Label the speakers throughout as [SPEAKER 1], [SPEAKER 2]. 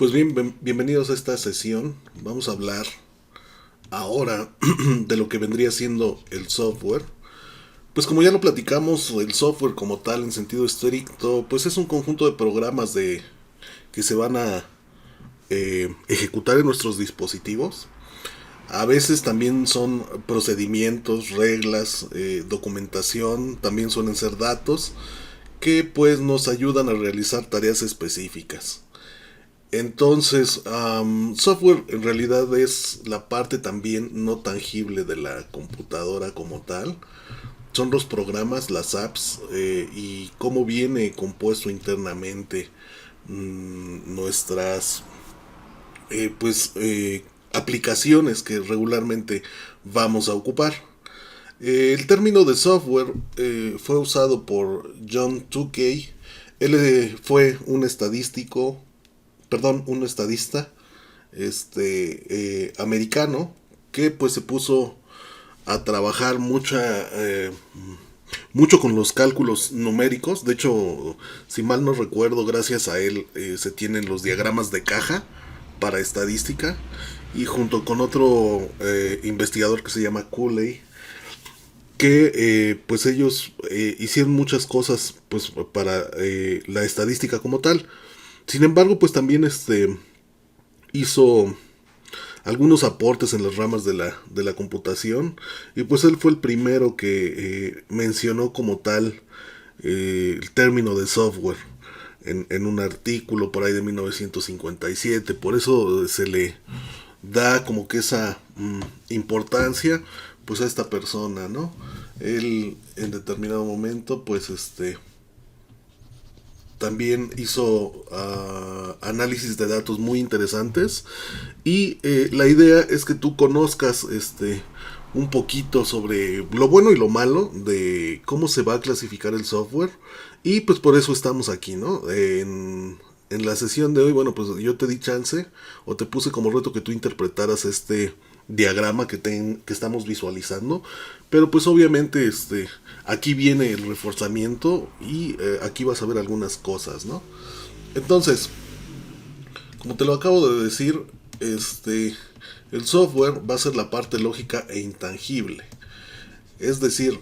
[SPEAKER 1] Pues bienvenidos a esta sesión. Vamos a hablar ahora de lo que vendría siendo el software. Pues como ya lo platicamos, el software como tal en sentido estricto, pues es un conjunto de programas que se van a ejecutar en nuestros dispositivos. A veces también son procedimientos, reglas, documentación, también suelen ser datos que pues nos ayudan a realizar tareas específicas. Entonces, software en realidad es la parte también no tangible de la computadora como tal. Son los programas, las apps y cómo viene compuesto internamente nuestras aplicaciones que regularmente vamos a ocupar. El término de software fue usado por John Tukey. Él fue un estadístico, perdón, un estadista americano que pues se puso a trabajar mucho con los cálculos numéricos. De hecho, si mal no recuerdo, gracias a él se tienen los diagramas de caja para estadística, y junto con otro investigador que se llama Cooley, que pues ellos hicieron muchas cosas pues para la estadística como tal. Sin embargo, pues también hizo algunos aportes en las ramas de la computación, y pues él fue el primero que mencionó como tal el término de software en un artículo por ahí de 1957. Por eso se le da como que esa importancia pues a esta persona, ¿no? Él en determinado momento pues también hizo análisis de datos muy interesantes, y la idea es que tú conozcas un poquito sobre lo bueno y lo malo de cómo se va a clasificar el software, y pues por eso estamos aquí, ¿no? En la sesión de hoy, bueno, pues yo te di chance o te puse como reto que tú interpretaras este diagrama que estamos visualizando, pero pues obviamente aquí viene el reforzamiento, y aquí vas a ver algunas cosas, ¿no? Entonces, como te lo acabo de decir, el software va a ser la parte lógica e intangible. Es decir,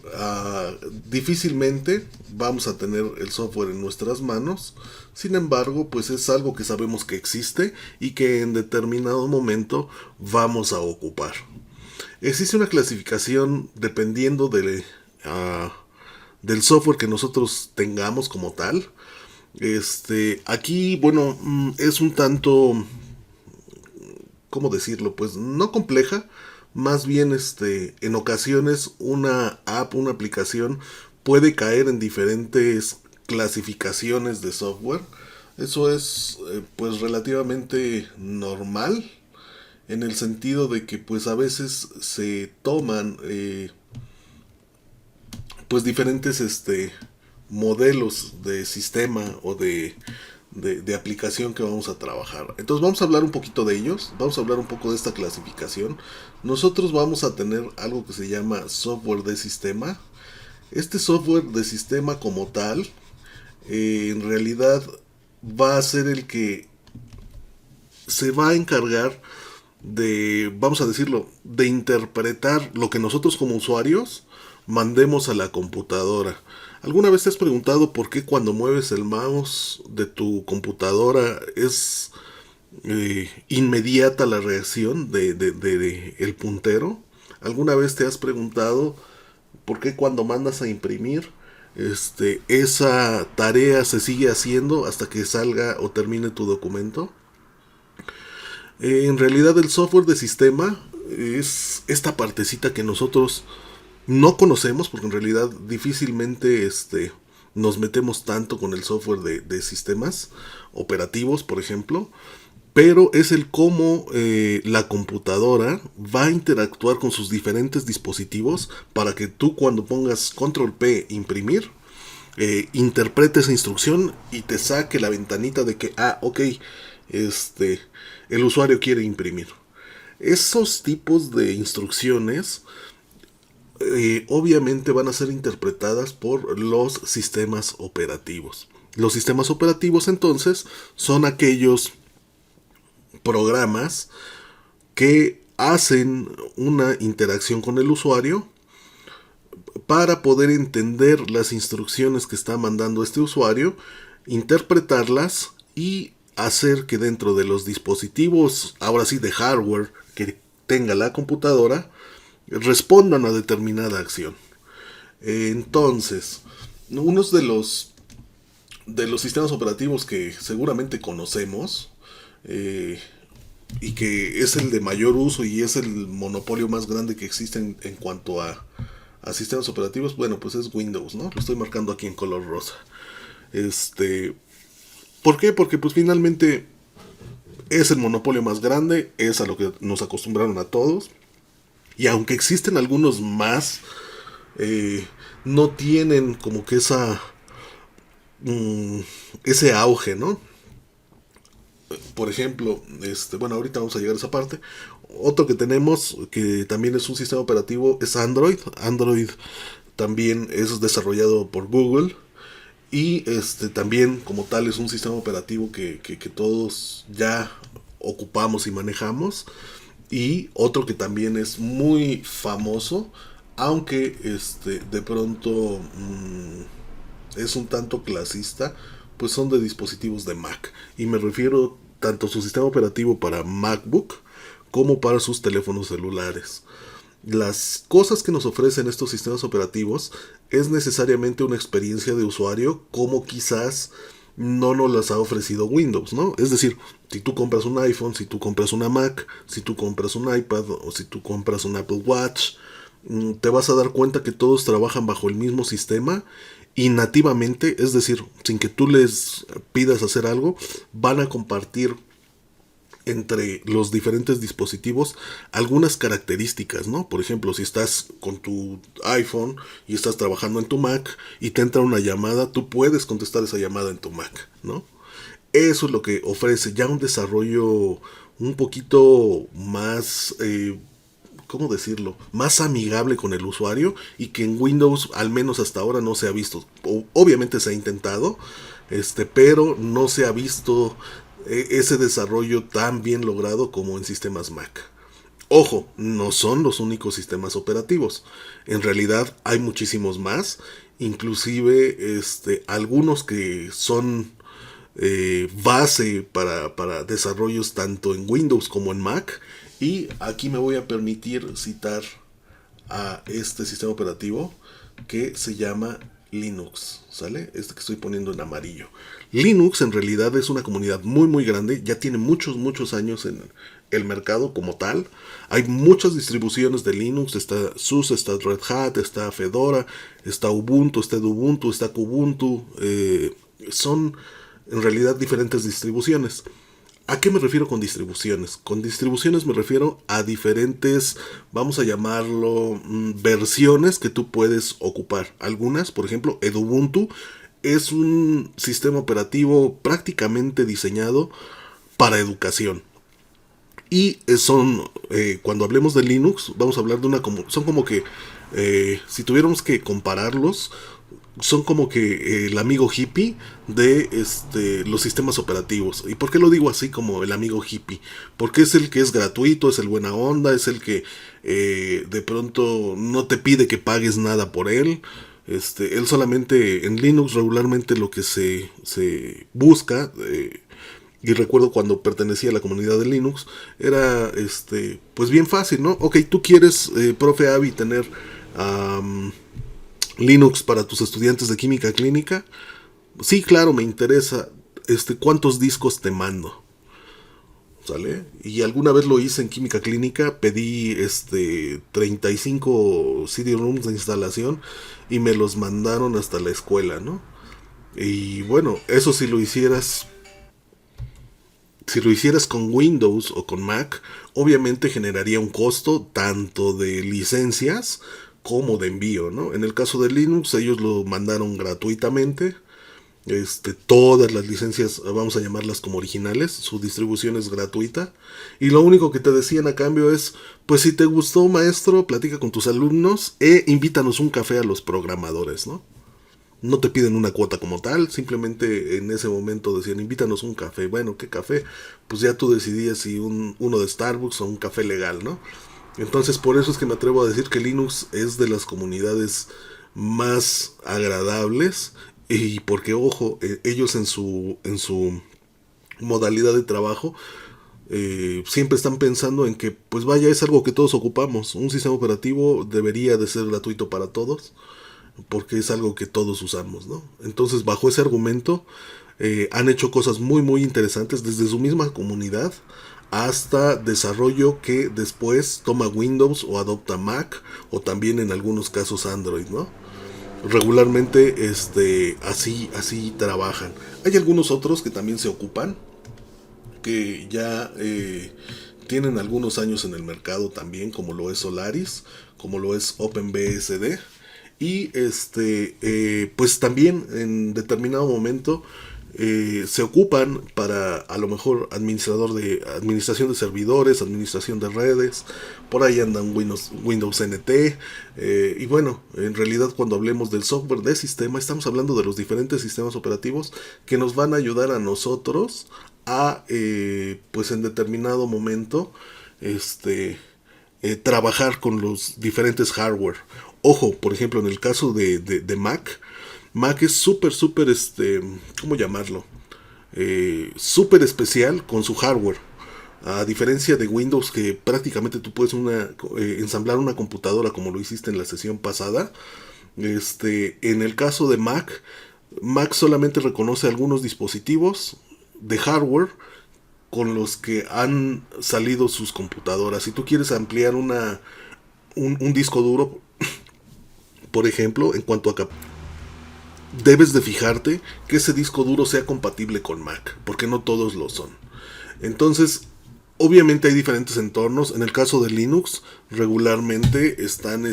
[SPEAKER 1] difícilmente vamos a tener el software en nuestras manos. Sin embargo, pues es algo que sabemos que existe y que en determinado momento vamos a ocupar. Existe una clasificación dependiendo del software que nosotros tengamos como tal. Aquí, bueno, es un tanto, ¿cómo decirlo? Pues no compleja, más bien en ocasiones una app, una aplicación puede caer en diferentes clasificaciones de software. Eso es pues relativamente normal, en el sentido de que pues a veces se toman pues diferentes modelos de sistema o de aplicación que vamos a trabajar. Entonces vamos a hablar un poquito de ellos, vamos a hablar un poco de esta clasificación. Nosotros vamos a tener algo que se llama software de sistema. Este software de sistema como tal, en realidad va a ser el que se va a encargar de, vamos a decirlo, de interpretar lo que nosotros como usuarios mandemos a la computadora. ¿Alguna vez te has preguntado por qué cuando mueves el mouse de tu computadora es inmediata la reacción de el puntero? ¿Alguna vez te has preguntado por qué cuando mandas a imprimir esa tarea se sigue haciendo hasta que salga o termine tu documento? En realidad el software de sistema es esta partecita que nosotros no conocemos, porque en realidad difícilmente nos metemos tanto con el software de sistemas operativos, por ejemplo, pero es el cómo la computadora va a interactuar con sus diferentes dispositivos para que tú, cuando pongas control P imprimir, interprete esa instrucción y te saque la ventanita de que, ok, este, el usuario quiere imprimir. Esos tipos de instrucciones obviamente van a ser interpretadas por los sistemas operativos. Los sistemas operativos entonces son aquellos programas que hacen una interacción con el usuario para poder entender las instrucciones que está mandando este usuario, interpretarlas y hacer que dentro de los dispositivos, ahora sí de hardware que tenga la computadora, respondan a determinada acción. Entonces, unos de los sistemas operativos que seguramente conocemos, y que es el de mayor uso y es el monopolio más grande que existe en cuanto a sistemas operativos, bueno, pues es Windows, ¿no? Lo estoy marcando aquí en color rosa. ¿Por qué? Porque pues finalmente es el monopolio más grande, es a lo que nos acostumbraron a todos. Y aunque existen algunos más, no tienen como que ese auge, ¿no? Por ejemplo, bueno, ahorita vamos a llegar a esa parte. Otro que tenemos, que también es un sistema operativo, es Android. Android también es desarrollado por Google. Y también como tal es un sistema operativo que todos ya ocupamos y manejamos. Y otro que también es muy famoso, aunque de pronto es un tanto clasista, pues son de dispositivos de Mac. Y me refiero tanto a su sistema operativo para MacBook como para sus teléfonos celulares. Las cosas que nos ofrecen estos sistemas operativos es necesariamente una experiencia de usuario como quizás no nos las ha ofrecido Windows, ¿no? Es decir, si tú compras un iPhone, si tú compras una Mac, si tú compras un iPad o si tú compras un Apple Watch, te vas a dar cuenta que todos trabajan bajo el mismo sistema y nativamente, es decir, sin que tú les pidas hacer algo, van a compartir entre los diferentes dispositivos algunas características, ¿no? Por ejemplo, si estás con tu iPhone y estás trabajando en tu Mac y te entra una llamada, tú puedes contestar esa llamada en tu Mac, ¿no? Eso es lo que ofrece ya un desarrollo un poquito más, ¿cómo decirlo? Más amigable con el usuario y que en Windows al menos hasta ahora no se ha visto. Obviamente se ha intentado, pero no se ha visto ese desarrollo tan bien logrado como en sistemas Mac. Ojo, no son los únicos sistemas operativos. En realidad hay muchísimos más, inclusive algunos que son base para desarrollos tanto en Windows como en Mac. Y aquí me voy a permitir citar a este sistema operativo que se llama Linux, ¿sale? Este que estoy poniendo en amarillo. Linux en realidad es una comunidad muy muy grande, ya tiene muchos años en el mercado como tal. Hay muchas distribuciones de Linux, está SUSE, está Red Hat, está Fedora, está Ubuntu, está Ubuntu, está Kubuntu. Son en realidad diferentes distribuciones. ¿A qué me refiero con distribuciones? Con distribuciones me refiero a diferentes, vamos a llamarlo, versiones que tú puedes ocupar. Algunas, por ejemplo, Edubuntu es un sistema operativo prácticamente diseñado para educación. Y cuando hablemos de Linux, vamos a hablar de son como que, si tuviéramos que compararlos, son como que el amigo hippie de los sistemas operativos. ¿Y por qué lo digo así como el amigo hippie? Porque es el que es gratuito, es el buena onda, es el que de pronto no te pide que pagues nada por él. Él solamente en Linux regularmente lo que se busca, y recuerdo cuando pertenecía a la comunidad de Linux, era pues bien fácil, ¿no? Ok, tú quieres, profe Avi, tener Linux para tus estudiantes de química clínica. Sí, claro, me interesa. ¿Cuántos discos te mando? ¿Sale? Y alguna vez lo hice en química clínica, pedí 35 CD-ROMs de instalación y me los mandaron hasta la escuela, ¿no? Y bueno, eso si lo hicieras con Windows o con Mac, obviamente generaría un costo tanto de licencias como de envío, ¿no? En el caso de Linux, ellos lo mandaron gratuitamente. Todas las licencias, vamos a llamarlas como originales, su distribución es gratuita. Y lo único que te decían a cambio es, pues si te gustó, maestro, platica con tus alumnos e invítanos un café a los programadores, ¿no? No te piden una cuota como tal, simplemente en ese momento decían, invítanos un café. Bueno, ¿qué café? Pues ya tú decidías si uno de Starbucks o un café legal, ¿no? Entonces por eso es que me atrevo a decir que Linux es de las comunidades más agradables, y porque, ojo, ellos en su modalidad de trabajo siempre están pensando en que, pues vaya, es algo que todos ocupamos. Un sistema operativo debería de ser gratuito para todos, porque es algo que todos usamos, ¿no? Entonces, bajo ese argumento, han hecho cosas muy, muy interesantes desde su misma comunidad hasta desarrollo que después toma Windows o adopta Mac, o también en algunos casos Android, ¿no? Regularmente así trabajan. Hay algunos otros que también se ocupan, que ya tienen algunos años en el mercado también, como lo es Solaris, como lo es OpenBSD. Y pues también en determinado momento se ocupan para, a lo mejor, administración de servidores, administración de redes. Por ahí andan Windows NT. Y bueno, en realidad, cuando hablemos del software de sistema, estamos hablando de los diferentes sistemas operativos que nos van a ayudar a nosotros a, pues en determinado momento, trabajar con los diferentes hardware. Ojo, por ejemplo, en el caso de Mac, Mac es súper, ¿cómo llamarlo? Súper especial con su hardware. A diferencia de Windows, que prácticamente tú puedes ensamblar una computadora como lo hiciste en la sesión pasada. En el caso de Mac, Mac solamente reconoce algunos dispositivos de hardware con los que han salido sus computadoras. Si tú quieres ampliar un disco duro, por ejemplo, en cuanto a debes de fijarte que ese disco duro sea compatible con Mac, porque no todos lo son. Entonces, obviamente hay diferentes entornos. En el caso de Linux, regularmente están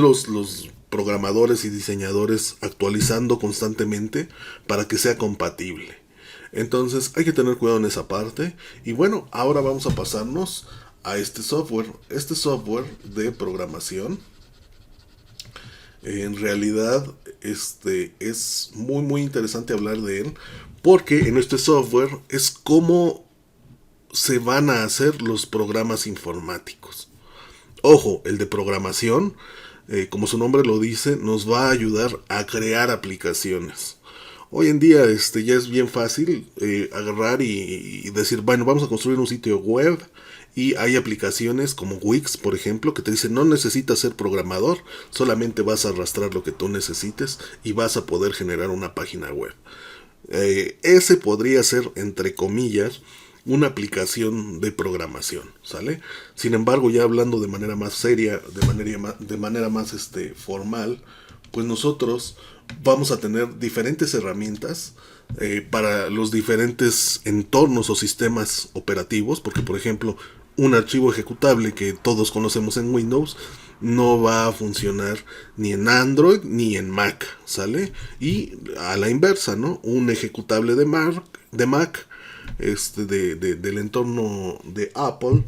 [SPEAKER 1] los programadores y diseñadores actualizando constantemente para que sea compatible. Entonces hay que tener cuidado en esa parte. Y bueno, ahora vamos a pasarnos a este software. Este software de programación, en realidad, es muy muy interesante hablar de él, porque en este software es cómo se van a hacer los programas informáticos. Ojo, el de programación, como su nombre lo dice, nos va a ayudar a crear aplicaciones. Hoy en día ya es bien fácil agarrar y decir, bueno, vamos a construir un sitio web, y hay aplicaciones como Wix, por ejemplo, que te dicen no necesitas ser programador, solamente vas a arrastrar lo que tú necesites y vas a poder generar una página web. Ese podría ser, entre comillas, una aplicación de programación, ¿sale? Sin embargo, ya hablando de manera más seria, de manera más formal, pues nosotros vamos a tener diferentes herramientas para los diferentes entornos o sistemas operativos, porque por ejemplo, un archivo ejecutable que todos conocemos en Windows no va a funcionar ni en Android ni en Mac, ¿sale? Y a la inversa, ¿no? Un ejecutable de Mac, del entorno de Apple,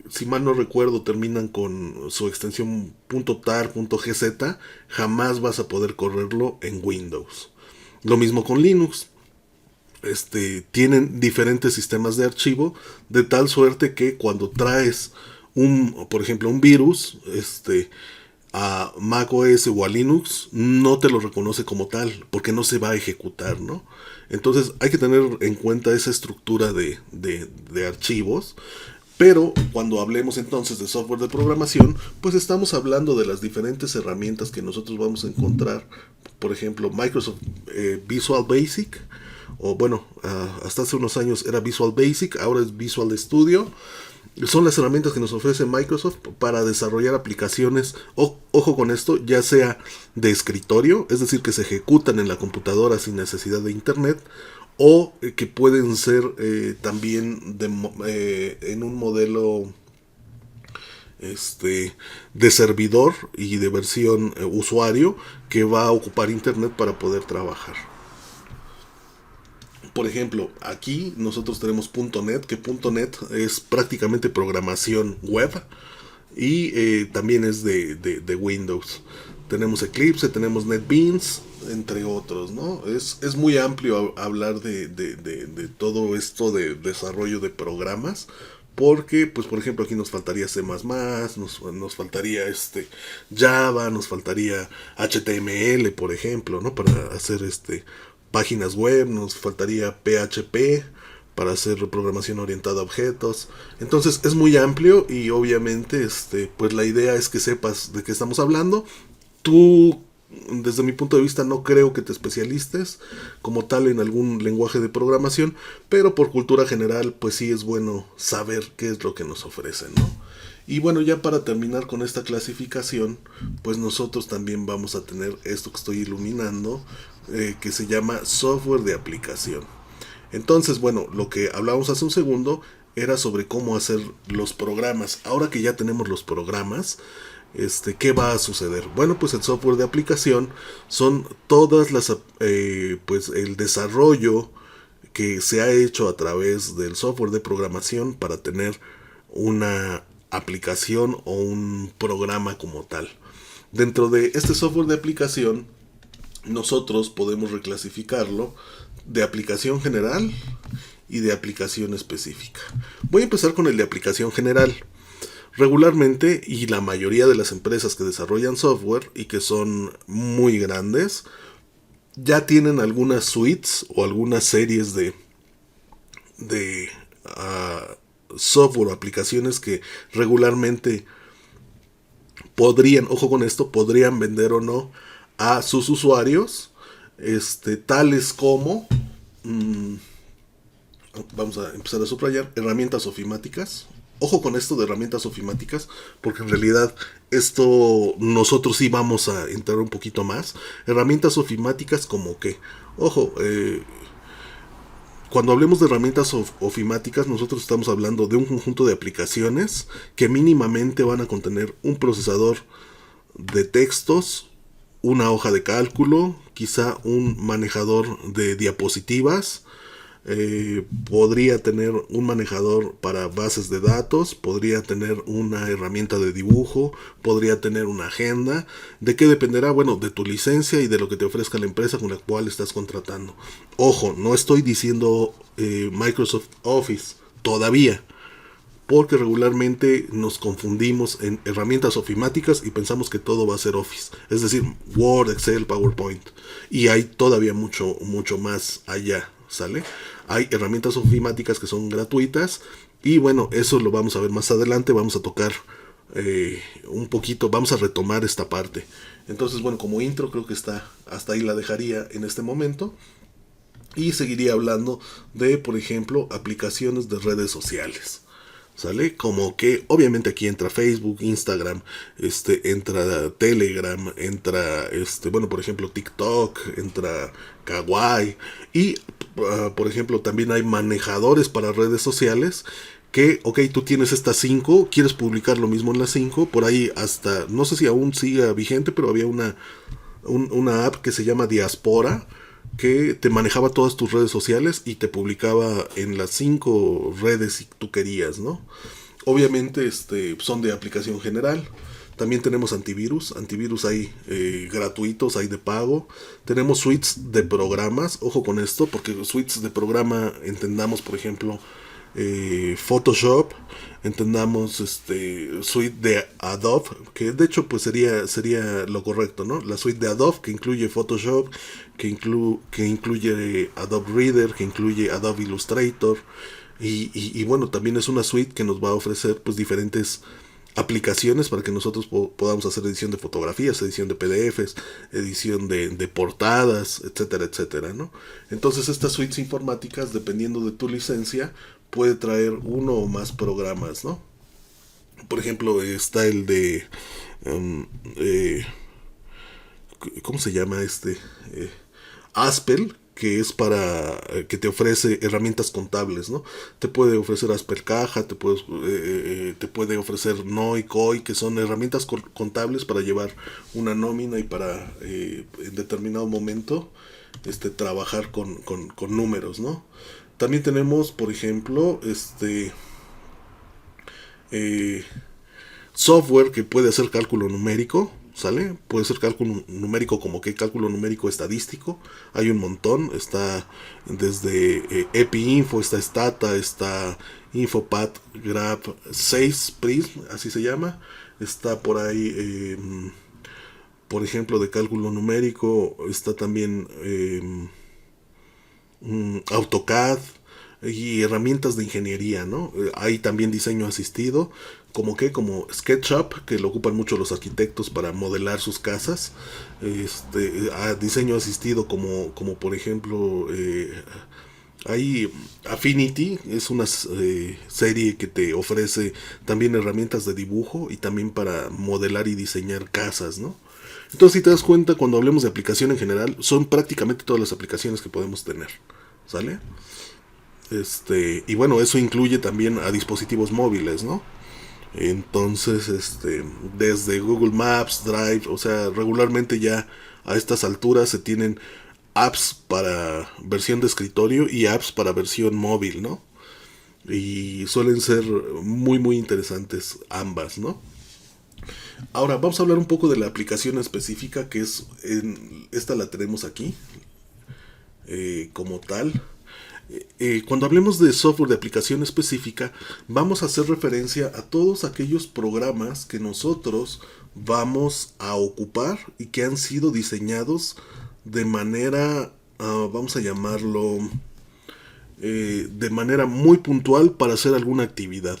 [SPEAKER 1] si mal no recuerdo, terminan con su extensión .tar, .gz, jamás vas a poder correrlo en Windows. Lo mismo con Linux. Tienen diferentes sistemas de archivo, de tal suerte que cuando traes por ejemplo, un virus, a Mac OS o a Linux, no te lo reconoce como tal, porque no se va a ejecutar, ¿no? Entonces hay que tener en cuenta esa estructura de archivos. Pero cuando hablemos entonces de software de programación, pues estamos hablando de las diferentes herramientas que nosotros vamos a encontrar. Por ejemplo, Microsoft Visual Basic, o bueno, hasta hace unos años era Visual Basic, ahora es Visual Studio. Son las herramientas que nos ofrece Microsoft para desarrollar aplicaciones, ojo con esto, ya sea de escritorio, es decir, que se ejecutan en la computadora sin necesidad de internet, o que pueden ser también en un modelo de servidor y de versión usuario, que va a ocupar internet para poder trabajar. Por ejemplo, aquí nosotros tenemos .NET, que .NET es prácticamente programación web. y también es de Windows. Tenemos Eclipse, tenemos NetBeans, entre otros, ¿no? Es muy amplio hablar de todo esto de desarrollo de programas, porque, pues, por ejemplo, aquí nos faltaría C++, nos faltaría Java, nos faltaría HTML, por ejemplo, ¿no? Para hacer páginas web, nos faltaría PHP para hacer programación orientada a objetos. Entonces es muy amplio y obviamente pues la idea es que sepas de qué estamos hablando. Tú, desde mi punto de vista, no creo que te especialistes como tal en algún lenguaje de programación, pero por cultura general, pues sí es bueno saber qué es lo que nos ofrecen, ¿no? Y bueno, ya para terminar con esta clasificación, pues nosotros también vamos a tener esto que estoy iluminando, que se llama software de aplicación. Entonces, bueno, lo que hablábamos hace un segundo era sobre cómo hacer los programas. Ahora que ya tenemos los programas, ¿qué va a suceder? Bueno, pues el software de aplicación son todas las, pues el desarrollo que se ha hecho a través del software de programación para tener una aplicación o un programa como tal. Dentro de este software de aplicación, nosotros podemos reclasificarlo de aplicación general y de aplicación específica. Voy a empezar con el de aplicación general. Regularmente, y la mayoría de las empresas que desarrollan software y que son muy grandes, ya tienen algunas suites o algunas series de software o aplicaciones que regularmente podrían, ojo con esto, podrían vender o no a sus usuarios, tales como, mmm, vamos a empezar a subrayar, herramientas ofimáticas. Ojo con esto de herramientas ofimáticas, porque en realidad esto nosotros sí vamos a entrar un poquito más. Herramientas ofimáticas como que, ojo, cuando hablemos de herramientas ofimáticas, nosotros estamos hablando de un conjunto de aplicaciones que mínimamente van a contener un procesador de textos, una hoja de cálculo, quizá un manejador de diapositivas, podría tener un manejador para bases de datos, podría tener una herramienta de dibujo, podría tener una agenda. ¿De qué dependerá? Bueno, de tu licencia y de lo que te ofrezca la empresa con la cual estás contratando. Ojo, no estoy diciendo Microsoft Office todavía, porque regularmente nos confundimos en herramientas ofimáticas y pensamos que todo va a ser Office, es decir, Word, Excel, PowerPoint, y hay todavía mucho más allá, ¿sale? Hay herramientas ofimáticas que son gratuitas y bueno, eso lo vamos a ver más adelante, vamos a tocar un poquito, vamos a retomar esta parte. Entonces, bueno, como intro creo que hasta ahí la dejaría en este momento. Y seguiría hablando de, por ejemplo, aplicaciones de redes sociales. ¿Sale? Como que obviamente aquí entra Facebook, Instagram, entra Telegram, entra, bueno, por ejemplo, TikTok, entra Kawaii. Y, por ejemplo, también hay manejadores para redes sociales que, ok, tú tienes estas 5, quieres publicar lo mismo en las 5, por ahí hasta, no sé si aún siga vigente, pero había una app que se llama Diaspora, que te manejaba todas tus redes sociales y te publicaba en las 5 redes si tú querías, ¿no? Obviamente son de aplicación general. También tenemos antivirus hay gratuitos, hay de pago. Tenemos suites de programas, ojo con esto, porque suites de programa entendamos, por ejemplo, Photoshop, entendamos suite de Adobe, que de hecho pues sería lo correcto, ¿no? La suite de Adobe que incluye Photoshop, que incluye Adobe Reader, que incluye Adobe Illustrator y bueno, también es una suite que nos va a ofrecer pues diferentes aplicaciones para que nosotros podamos hacer edición de fotografías, edición de PDFs, edición de portadas, etcétera, etcétera, ¿no? Entonces estas suites informáticas, dependiendo de tu licencia, puede traer uno o más programas, ¿no? Por ejemplo, está el de ¿cómo se llama Aspel, que es para que te ofrece herramientas contables, ¿no? Te puede ofrecer Aspel Caja, te puede ofrecer Noi, Koi, que son herramientas contables para llevar una nómina y para en determinado momento trabajar con números, ¿no? También tenemos, por ejemplo, eh, software que puede hacer cálculo numérico, ¿sale? Puede ser cálculo numérico como que cálculo numérico estadístico. Hay un montón. Está desde EpiInfo, está Stata, está Infopad Graph 6 Prism, así se llama. Está por ahí, por ejemplo, de cálculo numérico. Está también AutoCAD y herramientas de ingeniería, ¿no? Hay también diseño asistido, como SketchUp, que lo ocupan mucho los arquitectos para modelar sus casas. Diseño asistido como por ejemplo, hay Affinity, es una serie que te ofrece también herramientas de dibujo y también para modelar y diseñar casas, ¿no? Entonces, si te das cuenta, cuando hablemos de aplicación en general, son prácticamente todas las aplicaciones que podemos tener, ¿sale? Y bueno, eso incluye también a dispositivos móviles, ¿no? Entonces, desde Google Maps, Drive, o sea, regularmente ya a estas alturas se tienen apps para versión de escritorio y apps para versión móvil, ¿no? Y suelen ser muy, muy interesantes ambas, ¿no? Ahora, vamos a hablar un poco de la aplicación específica, que esta la tenemos aquí, como tal. Cuando hablemos de software de aplicación específica, vamos a hacer referencia a todos aquellos programas que nosotros vamos a ocupar y que han sido diseñados de manera, vamos a llamarlo, de manera muy puntual para hacer alguna actividad.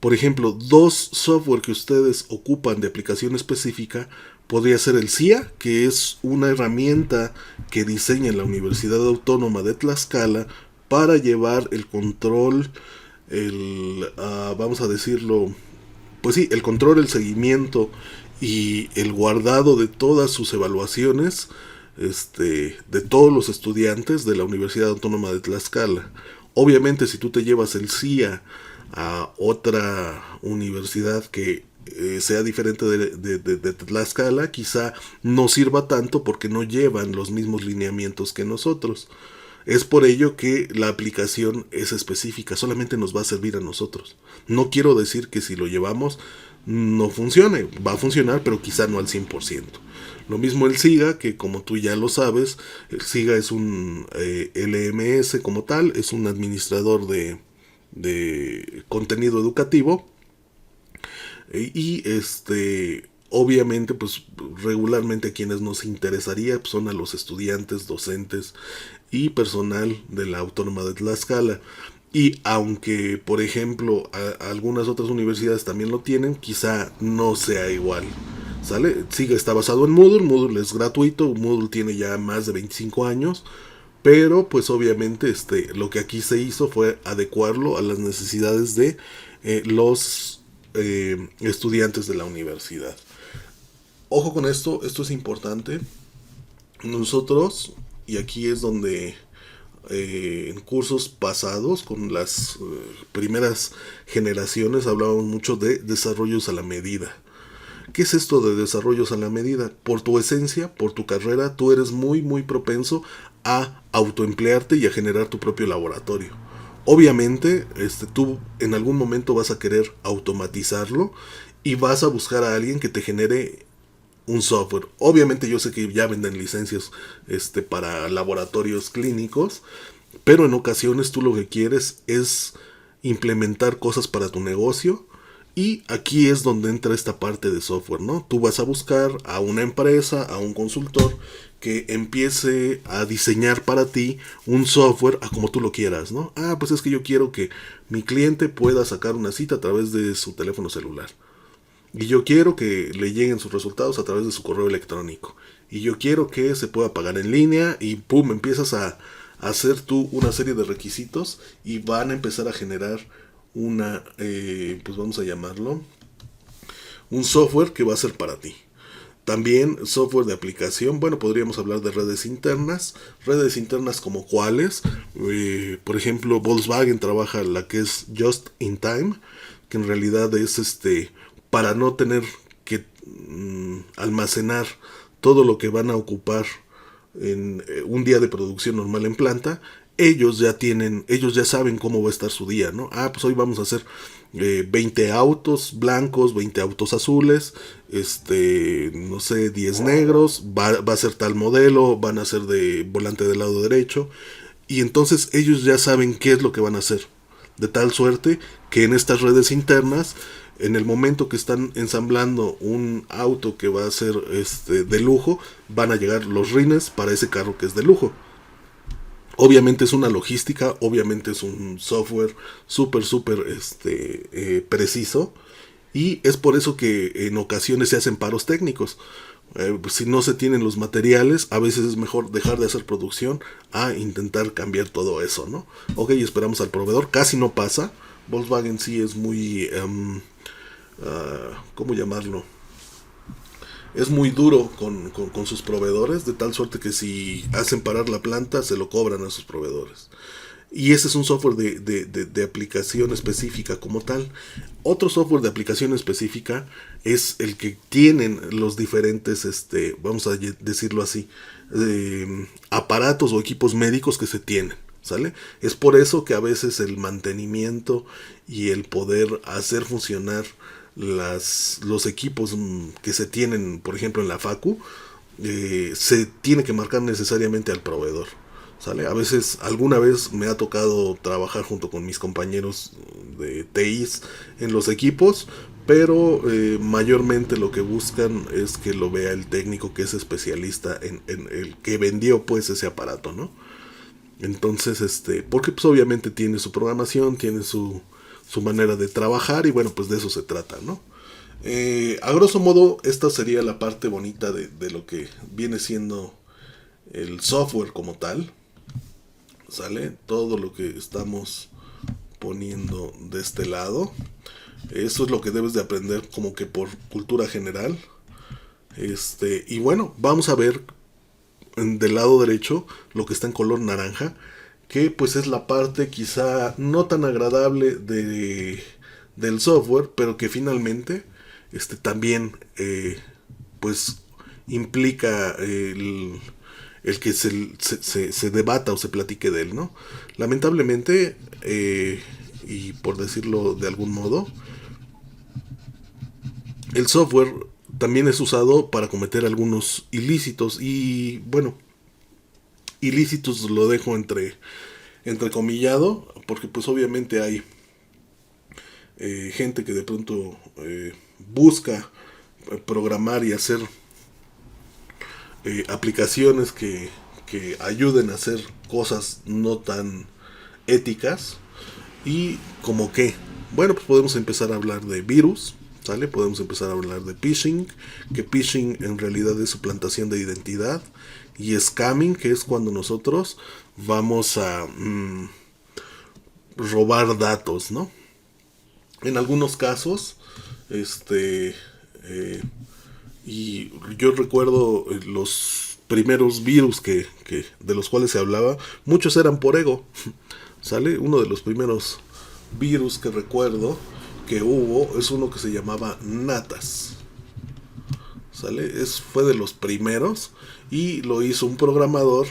[SPEAKER 1] Por ejemplo, dos software que ustedes ocupan de aplicación específica podría ser el CIA, que es una herramienta que diseña la Universidad Autónoma de Tlaxcala para llevar el control, vamos a decirlo, pues sí, el control, el seguimiento y el guardado de todas sus evaluaciones, de todos los estudiantes de la Universidad Autónoma de Tlaxcala. Obviamente, si tú te llevas el CIA a otra universidad que sea diferente de Tlaxcala, quizá no sirva tanto porque no llevan los mismos lineamientos que nosotros. Es por ello que la aplicación es específica, solamente nos va a servir a nosotros. No quiero decir que si lo llevamos no funcione, va a funcionar, pero quizá no al 100%. Lo mismo el SIGA, que como tú ya lo sabes, el SIGA es un LMS como tal, es un administrador de contenido educativo. Y obviamente, pues regularmente a quienes nos interesaría pues, son a los estudiantes, docentes y personal de la Autónoma de Tlaxcala. Y aunque, por ejemplo, algunas otras universidades también lo tienen, quizá no sea igual. ¿Sale? Sigue, está basado en Moodle. Moodle es gratuito. Moodle tiene ya más de 25 años. Pero, pues obviamente, lo que aquí se hizo fue adecuarlo a las necesidades de los estudiantes de la universidad. Ojo con esto es importante. Nosotros, y aquí es donde en cursos pasados, con las primeras generaciones, hablábamos mucho de desarrollos a la medida. ¿Qué es esto de desarrollos a la medida? Por tu esencia, por tu carrera, tú eres muy, muy propenso a autoemplearte y a generar tu propio laboratorio. Obviamente, tú en algún momento vas a querer automatizarlo y vas a buscar a alguien que te genere un software. Obviamente yo sé que ya venden licencias para laboratorios clínicos, pero en ocasiones tú lo que quieres es implementar cosas para tu negocio. Y aquí es donde entra esta parte de software, ¿no? Tú vas a buscar a una empresa, a un consultor que empiece a diseñar para ti un software a como tú lo quieras, ¿no? Pues es que yo quiero que mi cliente pueda sacar una cita a través de su teléfono celular. Y yo quiero que le lleguen sus resultados a través de su correo electrónico. Y yo quiero que se pueda pagar en línea y pum, empiezas a hacer tú una serie de requisitos y van a empezar a generar pues vamos a llamarlo, un software que va a ser para ti. También software de aplicación, bueno, podríamos hablar de redes internas como cuáles, por ejemplo, Volkswagen trabaja la que es Just in Time, que en realidad es para no tener que almacenar todo lo que van a ocupar en un día de producción normal en planta. Ellos ya saben cómo va a estar su día, ¿no? Pues hoy vamos a hacer 20 autos blancos, 20 autos azules, no sé, 10 negros, va a ser tal modelo, van a ser de volante del lado derecho, y entonces ellos ya saben qué es lo que van a hacer, de tal suerte que en estas redes internas, en el momento que están ensamblando un auto que va a ser de lujo, van a llegar los rines para ese carro que es de lujo. Obviamente es una logística, obviamente es un software súper preciso, y es por eso que en ocasiones se hacen paros técnicos. Pues si no se tienen los materiales, a veces es mejor dejar de hacer producción a intentar cambiar todo eso, ¿no? Ok, esperamos al proveedor, casi no pasa. Volkswagen sí es muy, ¿cómo llamarlo? Es muy duro con sus proveedores, de tal suerte que si hacen parar la planta, se lo cobran a sus proveedores. Y ese es un software de aplicación específica como tal. Otro software de aplicación específica es el que tienen los diferentes, vamos a decirlo así, aparatos o equipos médicos que se tienen. ¿Sale? Es por eso que a veces el mantenimiento y el poder hacer funcionar los equipos que se tienen, por ejemplo, en la Facu, se tiene que marcar necesariamente al proveedor. ¿Sale? A veces, alguna vez me ha tocado trabajar junto con mis compañeros de TIs en los equipos, pero mayormente lo que buscan es que lo vea el técnico que es especialista en el que vendió pues ese aparato, ¿no? Entonces, porque pues obviamente tiene su programación, tiene su manera de trabajar, y bueno, pues de eso se trata, ¿no? A grosso modo, esta sería la parte bonita de lo que viene siendo el software como tal. ¿Sale? Todo lo que estamos poniendo de este lado. Eso es lo que debes de aprender como que por cultura general. Y bueno, vamos a ver del lado derecho lo que está en color naranja, que pues es la parte quizá no tan agradable del software, pero que finalmente también pues implica el que se debata o se platique de él, ¿no? Lamentablemente, y por decirlo de algún modo, el software también es usado para cometer algunos ilícitos, y bueno, ilícitos lo dejo entrecomillado, porque pues obviamente hay gente que de pronto busca programar y hacer aplicaciones que ayuden a hacer cosas no tan éticas. Y como que, bueno, pues podemos empezar a hablar de virus, ¿sale? Podemos empezar a hablar de phishing, que phishing en realidad es suplantación de identidad, y scamming, que es cuando nosotros vamos a robar datos, ¿no? En algunos casos, y yo recuerdo los primeros virus que de los cuales se hablaba, muchos eran por ego. ¿Sale? Uno de los primeros virus que recuerdo que hubo es uno que se llamaba Natas. ¿Sale? Fue de los primeros, y lo hizo un programador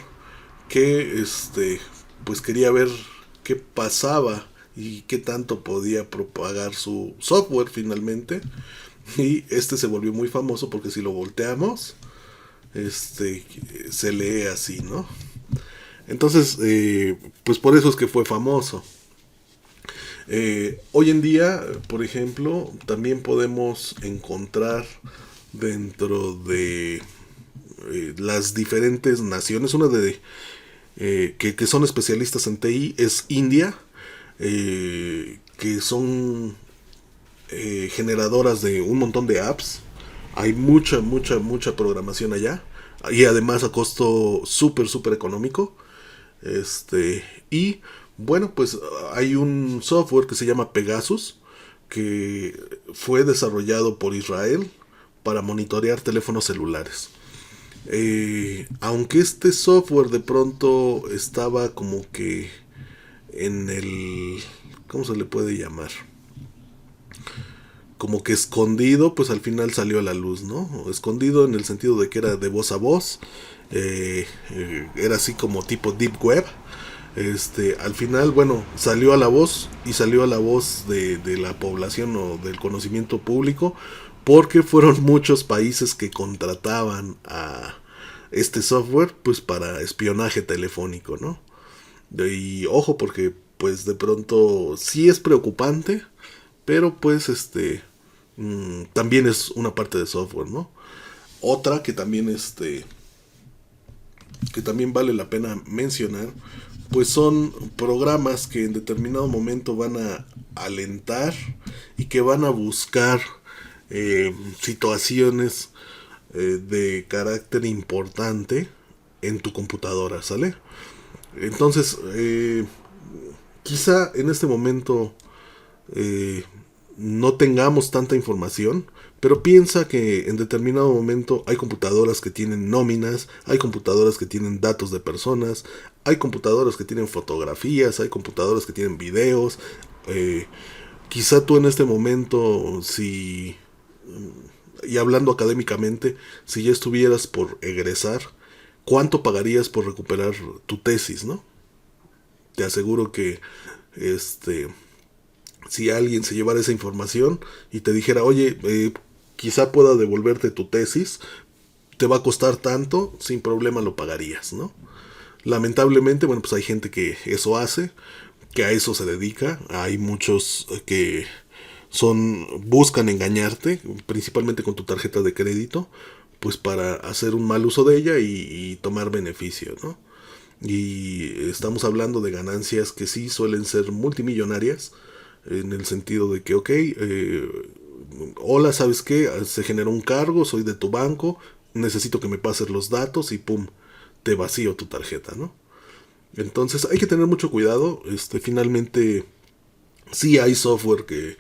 [SPEAKER 1] que pues quería ver qué pasaba y qué tanto podía propagar su software finalmente. Y se volvió muy famoso porque si lo volteamos, se lee así, ¿no? Entonces, pues por eso es que fue famoso. Hoy en día, por ejemplo, también podemos encontrar dentro de las diferentes naciones, una de que son especialistas en TI es India, que son generadoras de un montón de apps. Hay mucha programación allá, y además a costo súper económico. Y bueno, pues hay un software que se llama Pegasus, que fue desarrollado por Israel para monitorear teléfonos celulares. Aunque este software de pronto estaba como que en el... ¿Cómo se le puede llamar? Como que escondido, pues al final salió a la luz, ¿no? Escondido en el sentido de que era de voz a voz, era así como tipo deep web. Al final, bueno, salió a la voz y salió a la voz de la población o del conocimiento público, porque fueron muchos países que contrataban a este software pues para espionaje telefónico, ¿no? Y ojo, porque pues de pronto sí es preocupante, pero pues también es una parte de software, ¿no? Otra que también vale la pena mencionar, pues son programas que en determinado momento van a alentar y que van a buscar situaciones de carácter importante en tu computadora, ¿sale? Entonces, quizá en este momento eh, no tengamos tanta información, pero piensa que en determinado momento hay computadoras que tienen nóminas, hay computadoras que tienen datos de personas, hay computadoras que tienen fotografías, hay computadoras que tienen videos. eh, Quizá tú en este momento, si, y hablando académicamente, si ya estuvieras por egresar, ¿cuánto pagarías por recuperar tu tesis, no? Te aseguro que este si alguien se llevara esa información y te dijera, oye, quizá pueda devolverte tu tesis, te va a costar tanto, sin problema lo pagarías, ¿no? Lamentablemente, bueno, pues hay gente que eso hace, que a eso se dedica, hay muchos que buscan engañarte, principalmente con tu tarjeta de crédito, pues para hacer un mal uso de ella y tomar beneficio, ¿no? Y estamos hablando de ganancias que sí suelen ser multimillonarias, en el sentido de que, ok, hola, ¿sabes qué? Se generó un cargo, soy de tu banco, necesito que me pases los datos y pum, te vacío tu tarjeta, ¿no? Entonces hay que tener mucho cuidado, finalmente sí hay software que,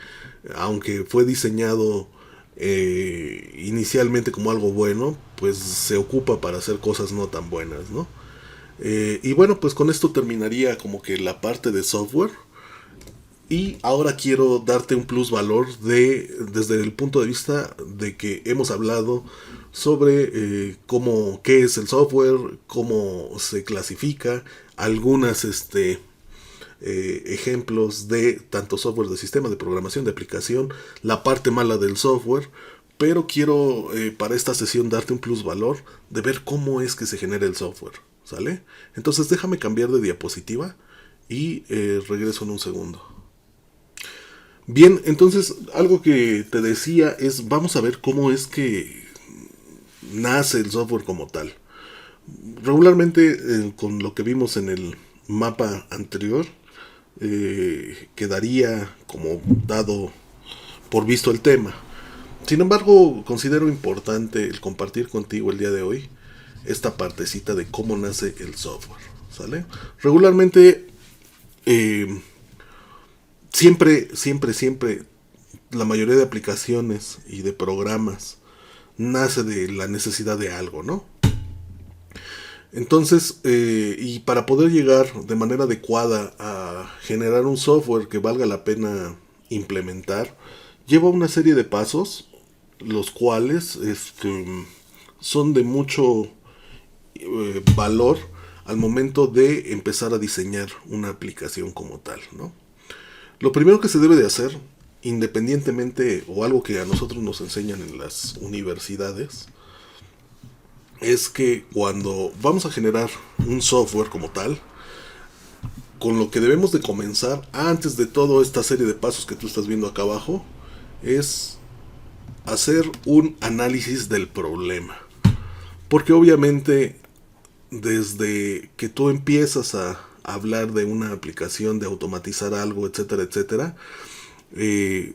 [SPEAKER 1] aunque fue diseñado inicialmente como algo bueno, pues se ocupa para hacer cosas no tan buenas, ¿no? Y bueno, pues con esto terminaría como que la parte de software. Y ahora quiero darte un plus valor desde el punto de vista de que hemos hablado sobre qué es el software, cómo se clasifica, algunas ejemplos de tanto software de sistema, de programación, de aplicación, la parte mala del software, pero quiero para esta sesión darte un plus valor de ver cómo es que se genera el software, ¿sale? Entonces déjame cambiar de diapositiva y regreso en un segundo. Bien, entonces algo que te decía es, vamos a ver cómo es que nace el software como tal. Regularmente, con lo que vimos en el mapa anterior, quedaría como dado por visto el tema. Sin embargo, considero importante el compartir contigo el día de hoy esta partecita de cómo nace el software, ¿sale? Regularmente, eh, siempre, la mayoría de aplicaciones y de programas nace de la necesidad de algo, ¿no? Entonces, y para poder llegar de manera adecuada a generar un software que valga la pena implementar, lleva una serie de pasos, los cuales son de mucho valor al momento de empezar a diseñar una aplicación como tal, ¿no? Lo primero que se debe de hacer, independientemente o algo que a nosotros nos enseñan en las universidades, es que cuando vamos a generar un software como tal, con lo que debemos de comenzar antes de toda esta serie de pasos que tú estás viendo acá abajo, es hacer un análisis del problema. Porque obviamente desde que tú empiezas a hablar de una aplicación, de automatizar algo, etcétera, etcétera, eh,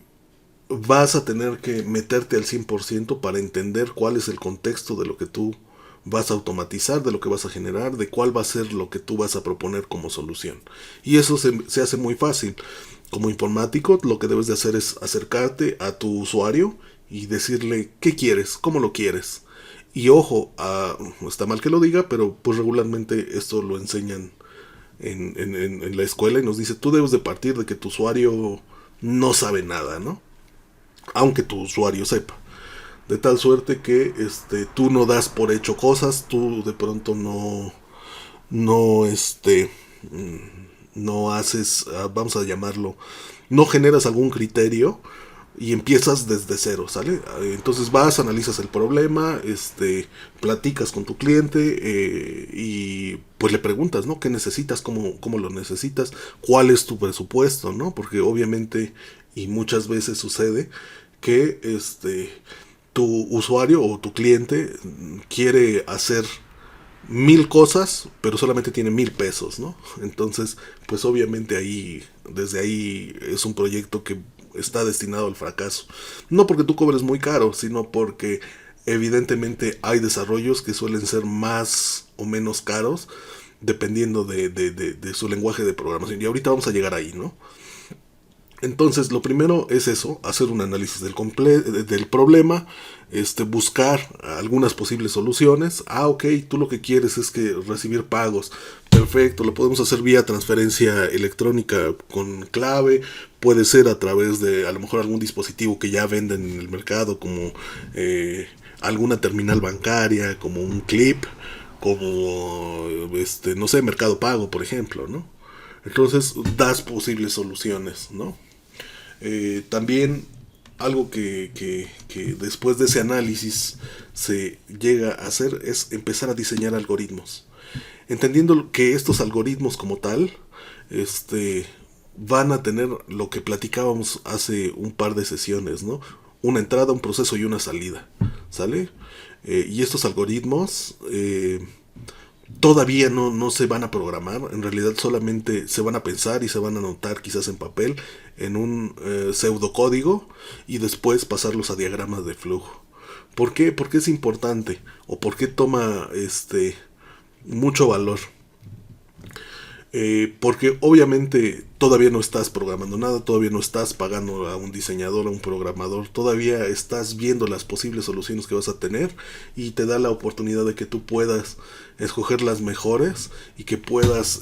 [SPEAKER 1] vas a tener que meterte al 100% para entender cuál es el contexto de lo que tú vas a automatizar, de lo que vas a generar, de cuál va a ser lo que tú vas a proponer como solución. Y eso se hace muy fácil. Como informático, lo que debes de hacer es acercarte a tu usuario y decirle qué quieres, cómo lo quieres. Y ojo, está mal que lo diga, pero pues regularmente esto lo enseñan en la escuela y nos dice, tú debes de partir de que tu usuario no sabe nada, ¿no? Aunque tu usuario sepa. De tal suerte que tú no das por hecho cosas, tú de pronto no no haces, vamos a llamarlo, no generas algún criterio y empiezas desde cero, ¿sale? Entonces vas, analizas el problema, platicas con tu cliente y pues le preguntas, ¿no? ¿Qué necesitas? ¿Cómo lo necesitas? ¿Cuál es tu presupuesto? ¿No? Porque obviamente y muchas veces sucede que tu usuario o tu cliente quiere hacer 1000 cosas, pero solamente tiene 1000 pesos, ¿no? Entonces, pues obviamente desde ahí es un proyecto que está destinado al fracaso. No porque tú cobres muy caro, sino porque evidentemente hay desarrollos que suelen ser más o menos caros dependiendo de su lenguaje de programación. Y ahorita vamos a llegar ahí, ¿no? Entonces, lo primero es eso, hacer un análisis del problema, buscar algunas posibles soluciones. Ok, tú lo que quieres es que recibir pagos. Perfecto, lo podemos hacer vía transferencia electrónica con clave. Puede ser a través de a lo mejor algún dispositivo que ya venden en el mercado, como alguna terminal bancaria, como un clip, como no sé, Mercado Pago, por ejemplo, ¿no? Entonces das posibles soluciones, ¿no? También algo que después de ese análisis se llega a hacer es empezar a diseñar algoritmos. Entendiendo que estos algoritmos como tal, van a tener lo que platicábamos hace un par de sesiones, ¿no? Una entrada, un proceso y una salida, ¿sale? Y estos algoritmos todavía no se van a programar, en realidad solamente se van a pensar y se van a anotar quizás en papel, en un pseudocódigo y después pasarlos a diagramas de flujo. ¿Por qué? Porque es importante o porque toma mucho valor. Porque obviamente todavía no estás programando nada, todavía no estás pagando a un diseñador, a un programador, todavía estás viendo las posibles soluciones que vas a tener y te da la oportunidad de que tú puedas escoger las mejores y que puedas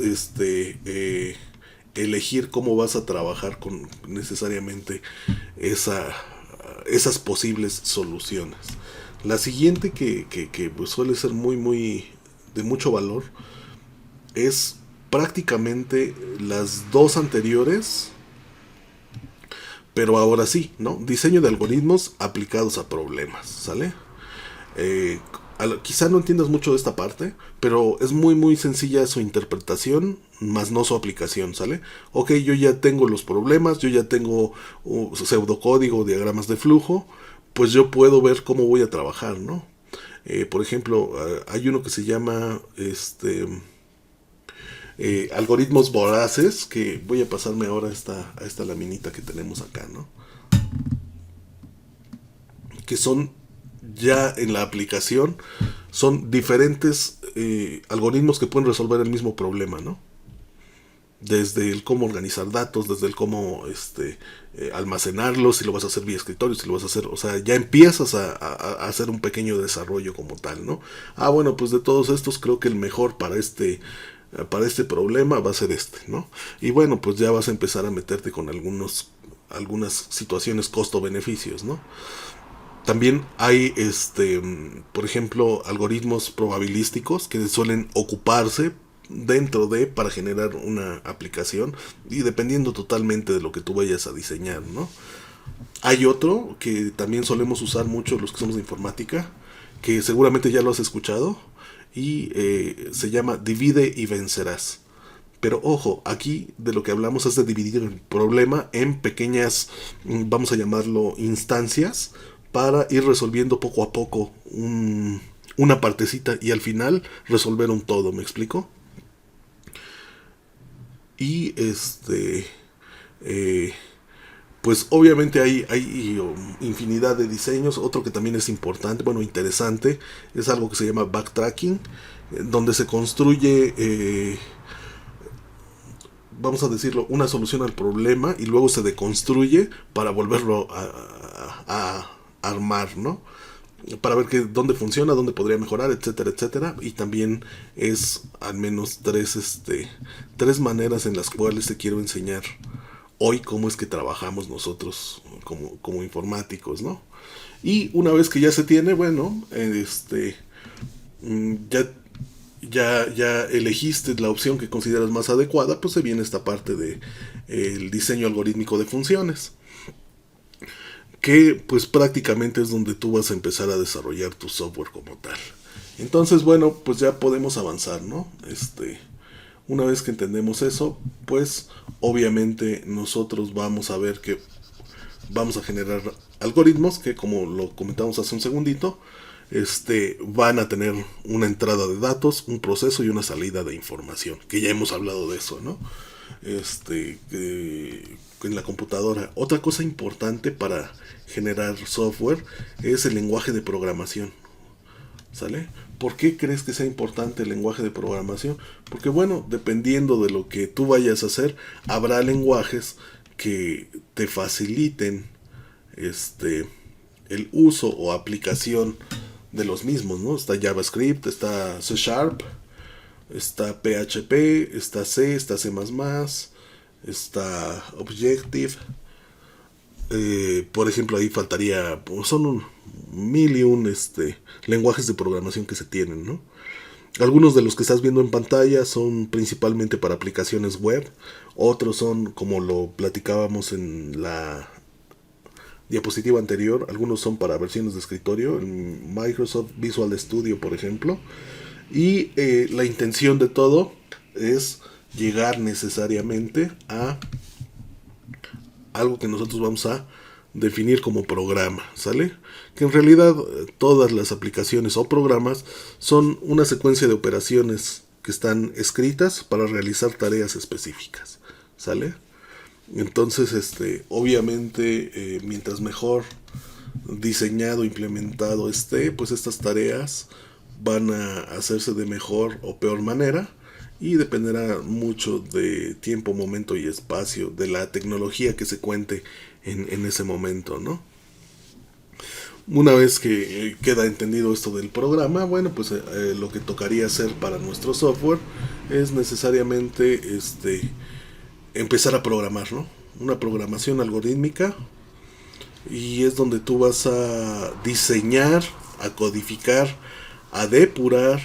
[SPEAKER 1] elegir cómo vas a trabajar con necesariamente esas posibles soluciones. La siguiente que pues suele ser muy de mucho valor es prácticamente las dos anteriores, pero ahora sí, ¿no? Diseño de algoritmos aplicados a problemas, ¿sale? Eh, Quizá no entiendas mucho de esta parte, pero es muy sencilla su interpretación, más no su aplicación, ¿sale? Ok, yo ya tengo los problemas, yo ya tengo pseudocódigo, diagramas de flujo, pues yo puedo ver cómo voy a trabajar, ¿no? Por ejemplo, hay uno que se llama algoritmos voraces, que voy a pasarme ahora a esta laminita que tenemos acá, ¿no? Que son ya en la aplicación, son diferentes algoritmos que pueden resolver el mismo problema, ¿no? Desde el cómo organizar datos, desde el cómo almacenarlos, si lo vas a hacer vía escritorio, si lo vas a hacer, o sea, ya empiezas a hacer un pequeño desarrollo como tal, ¿no? Bueno, pues de todos estos creo que el mejor para este problema va a ser ¿no? Y bueno, pues ya vas a empezar a meterte con algunas situaciones costo-beneficios, ¿no? También hay, por ejemplo, algoritmos probabilísticos que suelen ocuparse para generar una aplicación y dependiendo totalmente de lo que tú vayas a diseñar, ¿no? Hay otro que también solemos usar mucho los que somos de informática, que seguramente ya lo has escuchado, y se llama divide y vencerás. Pero ojo, aquí de lo que hablamos es de dividir el problema en pequeñas, vamos a llamarlo instancias, para ir resolviendo poco a poco una partecita y al final resolver un todo, ¿me explico? Y pues obviamente hay infinidad de diseños. Otro que también es importante, bueno, interesante, es algo que se llama backtracking, donde se construye, vamos a decirlo, una solución al problema y luego se deconstruye para volverlo a armar, ¿no? Para ver dónde funciona, dónde podría mejorar, etcétera, etcétera. Y también es al menos tres maneras en las cuales te quiero enseñar hoy cómo es que trabajamos nosotros como informáticos, ¿no? Y una vez que ya se tiene, bueno, ya ya elegiste la opción que consideras más adecuada, pues se viene esta parte de el diseño algorítmico de funciones, que pues prácticamente es donde tú vas a empezar a desarrollar tu software como tal. Entonces, bueno, pues ya podemos avanzar, ¿no? Una vez que entendemos eso, pues obviamente nosotros vamos a ver que vamos a generar algoritmos que, como lo comentamos hace un segundito, van a tener una entrada de datos, un proceso y una salida de información, que ya hemos hablado de eso, ¿no? En la computadora. Otra cosa importante para generar software es el lenguaje de programación, ¿sale? ¿Por qué crees que sea importante el lenguaje de programación? Porque bueno, dependiendo de lo que tú vayas a hacer, habrá lenguajes que te faciliten el uso o aplicación de los mismos, ¿no? Está JavaScript, está C Sharp, está PHP, está C, está C++, está Objective. Por ejemplo, ahí faltaría, pues, son un mil y un lenguajes de programación que se tienen, ¿no? Algunos de los que estás viendo en pantalla son principalmente para aplicaciones web, otros son, como lo platicábamos en la diapositiva anterior, algunos son para versiones de escritorio, en Microsoft Visual Studio, por ejemplo, y la intención de todo es llegar necesariamente a algo que nosotros vamos a definir como programa, ¿sale? Que en realidad todas las aplicaciones o programas son una secuencia de operaciones que están escritas para realizar tareas específicas, ¿sale? Entonces, obviamente, mientras mejor diseñado, implementado esté, pues estas tareas van a hacerse de mejor o peor manera, y dependerá mucho de tiempo, momento y espacio, de la tecnología que se cuente en ese momento, ¿no? Una vez que queda entendido esto del programa, bueno, pues lo que tocaría hacer para nuestro software es necesariamente empezar a programar, ¿no? Una programación algorítmica, y es donde tú vas a diseñar, a codificar, a depurar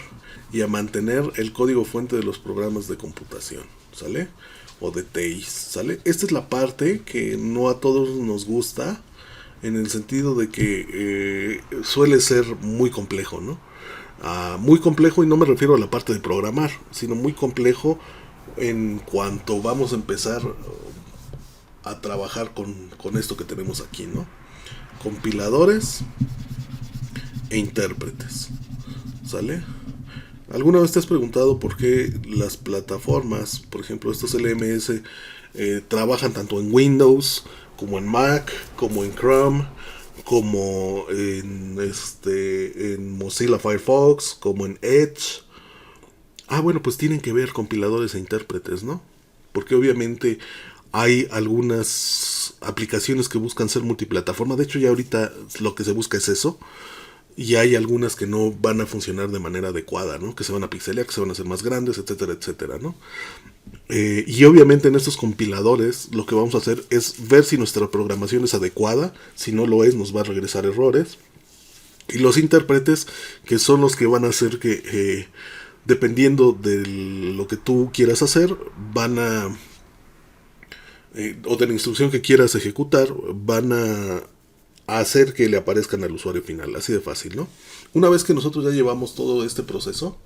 [SPEAKER 1] y a mantener el código fuente de los programas de computación, ¿sale? O de TIs, ¿sale? Esta es la parte que no a todos nos gusta, en el sentido de que suele ser muy complejo, ¿no? Muy complejo, y no me refiero a la parte de programar, sino muy complejo en cuanto vamos a empezar a trabajar con esto que tenemos aquí, ¿no? Compiladores e intérpretes, ¿sale? ¿Alguna vez te has preguntado por qué las plataformas, por ejemplo estos LMS, trabajan tanto en Windows como en Mac, como en Chrome, como en Mozilla Firefox, como en Edge? Bueno, pues tienen que ver compiladores e intérpretes, ¿no? Porque obviamente hay algunas aplicaciones que buscan ser multiplataforma. De hecho, ya ahorita lo que se busca es eso. Y hay algunas que no van a funcionar de manera adecuada, ¿no? Que se van a pixelear, que se van a hacer más grandes, etcétera, etcétera, ¿no? Y obviamente en estos compiladores lo que vamos a hacer es ver si nuestra programación es adecuada. Si no lo es, nos va a regresar errores. Y los intérpretes, que son los que van a hacer que, dependiendo de lo que tú quieras hacer, van a... o de la instrucción que quieras ejecutar, van a hacer que le aparezcan al usuario final, así de fácil, ¿no? Una vez que nosotros ya llevamos todo este proceso,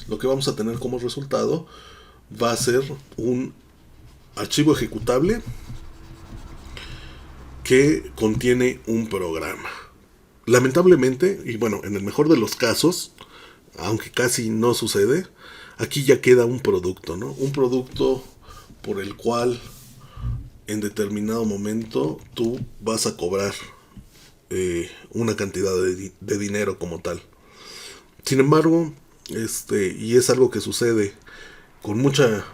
[SPEAKER 1] lo que vamos a tener como resultado va a ser un archivo ejecutable que contiene un programa. Lamentablemente, y bueno, en el mejor de los casos, aunque casi no sucede, aquí ya queda un producto, ¿no? Un producto por el cual en determinado momento tú vas a cobrar una cantidad de dinero como tal. Sin embargo, y es algo que sucede con mucha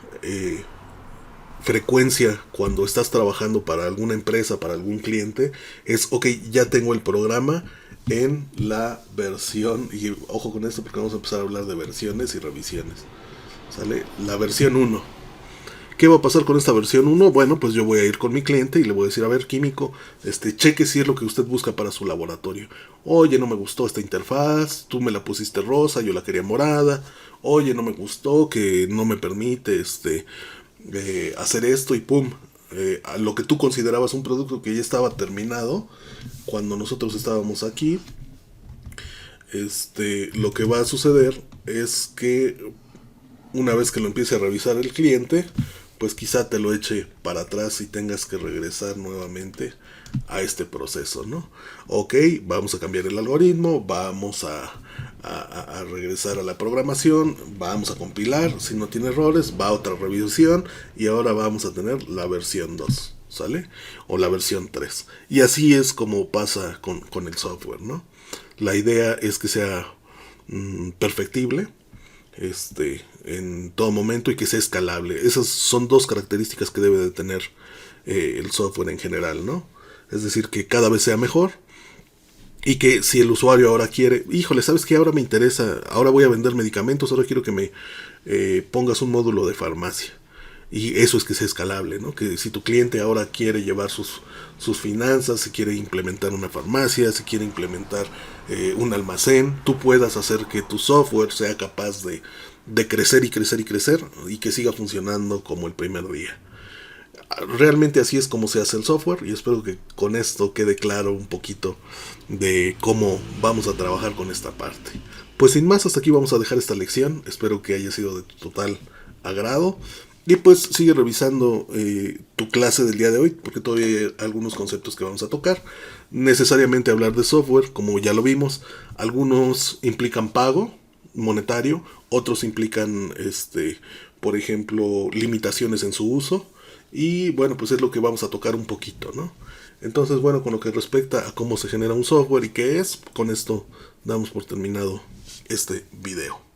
[SPEAKER 1] frecuencia cuando estás trabajando para alguna empresa, para algún cliente, es, ok, ya tengo el programa en la versión, y ojo con esto porque vamos a empezar a hablar de versiones y revisiones, ¿sale? La versión 1. ¿Qué va a pasar con esta versión 1? Bueno, pues yo voy a ir con mi cliente y le voy a decir, a ver, químico, cheque si es lo que usted busca para su laboratorio. Oye, no me gustó esta interfaz, tú me la pusiste rosa, yo la quería morada. Oye, no me gustó, que no me permite hacer esto y pum. A lo que tú considerabas un producto que ya estaba terminado, cuando nosotros estábamos aquí, lo que va a suceder es que una vez que lo empiece a revisar el cliente, pues quizá te lo eche para atrás y tengas que regresar nuevamente a este proceso, ¿no? Ok, vamos a cambiar el algoritmo, vamos a regresar a la programación, vamos a compilar, si no tiene errores, va a otra revisión y ahora vamos a tener la versión 2, ¿sale? O la versión 3. Y así es como pasa con el software, ¿no? La idea es que sea perfectible, en todo momento y que sea escalable. Esas son dos características que debe de tener el software en general, ¿no? Es decir, que cada vez sea mejor y que si el usuario ahora quiere, híjole, ¿sabes qué? Ahora me interesa, ahora voy a vender medicamentos, ahora quiero que me pongas un módulo de farmacia. Y eso es que sea escalable, ¿no? Que si tu cliente ahora quiere llevar sus finanzas, si quiere implementar una farmacia, si quiere implementar un almacén, tú puedas hacer que tu software sea capaz de crecer y crecer y crecer y que siga funcionando como el primer día. Realmente así es como se hace el software y espero que con esto quede claro un poquito de cómo vamos a trabajar con esta parte. Pues sin más, hasta aquí vamos a dejar esta lección. Espero que haya sido de tu total agrado. Y pues sigue revisando tu clase del día de hoy, porque todavía hay algunos conceptos que vamos a tocar. Necesariamente hablar de software, como ya lo vimos. Algunos implican pago monetario, otros implican, por ejemplo, limitaciones en su uso. Y bueno, pues es lo que vamos a tocar un poquito, ¿no? Entonces, bueno, con lo que respecta a cómo se genera un software y qué es, con esto damos por terminado este video.